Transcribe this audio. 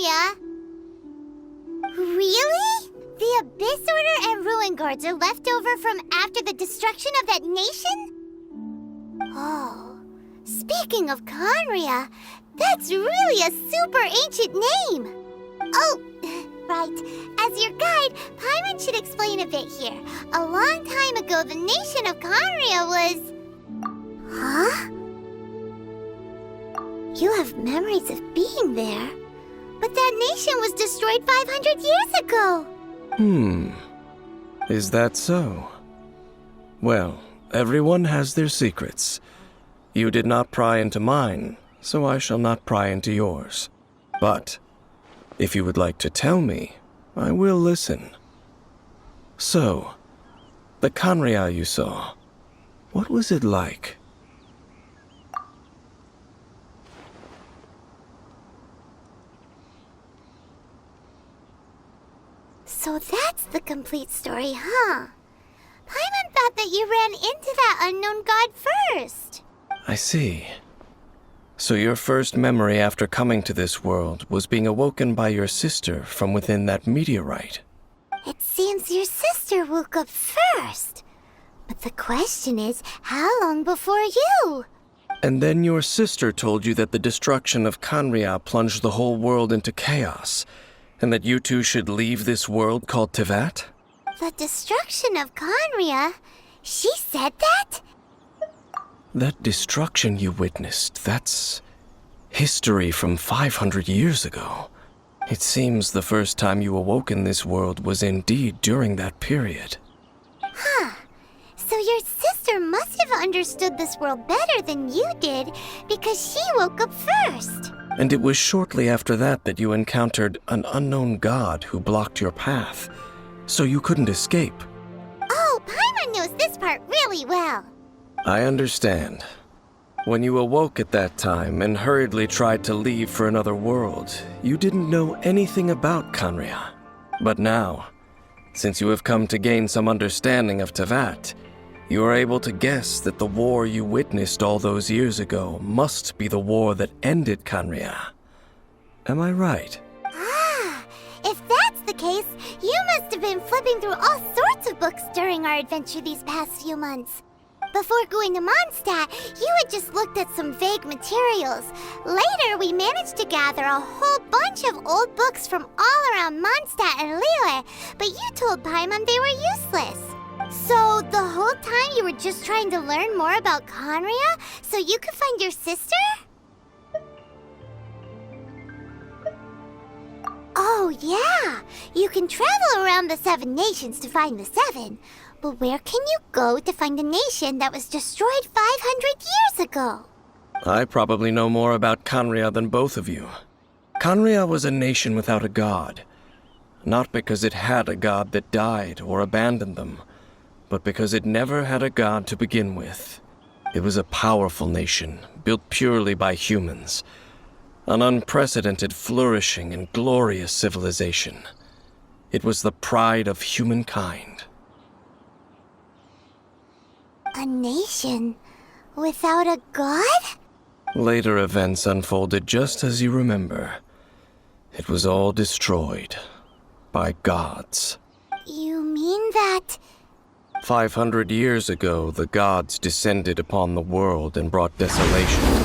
Khanria! Really? The Abyss Order and Ruin Guards are left over from after the destruction of that nation? Oh, speaking of Khanria, that's really a super ancient name! Oh, right. As your guide, Paimon should explain a bit here. A long time ago, the nation of Khanria was... Huh? You have memories of being there, but that nation was destroyed 500 years ago. Is that so? Well, everyone has their secrets. You did not pry into mine, so I shall not pry into yours. But, if you would like to tell me, I will listen. So, the Khanria you saw, what was it like? So that's the complete story, huh? Paimon thought that you ran into that unknown god first. I see. So your first memory after coming to this world was being awoken by your sister from within that meteorite. It seems your sister woke up first. But the question is, how long before you? And then your sister told you that the destruction of Khanria plunged the whole world into chaos, and that you two should leave this world called Tevat? The destruction of Khanria? She said that? That destruction you witnessed, that's history from 500 years ago. It seems the first time you awoke in this world was indeed during that period. Huh. So your sister must have understood this world better than you did, because she woke up first. And it was shortly after that that you encountered an unknown god who blocked your path, so you couldn't escape. Oh, Paimon knows this part really well. I understand. When you awoke at that time and hurriedly tried to leave for another world, you didn't know anything about Khanria. But now, since you have come to gain some understanding of Tevat, you are able to guess that the war you witnessed all those years ago must be the war that ended Khanria. Am I right? Ah, if that's the case, you must have been flipping through all sorts of books during our adventure these past few months. Before going to Mondstadt, you had just looked at some vague materials. Later, we managed to gather a whole bunch of old books from all around Mondstadt and Liyue, but you told Paimon they were useless. So, the whole time you were just trying to learn more about Khanria so you could find your sister? Oh, yeah! You can travel around the 7 nations to find the 7. But where can you go to find a nation that was destroyed 500 years ago? I probably know more about Khanria than both of you. Khanria was a nation without a god. Not because it had a god that died or abandoned them, but because it never had a god to begin with. It was a powerful nation, built purely by humans. An unprecedented, flourishing, and glorious civilization. It was the pride of humankind. A nation without a god? Later events unfolded just as you remember. It was all destroyed by gods. You mean that... 500 years ago, the gods descended upon the world and brought desolation to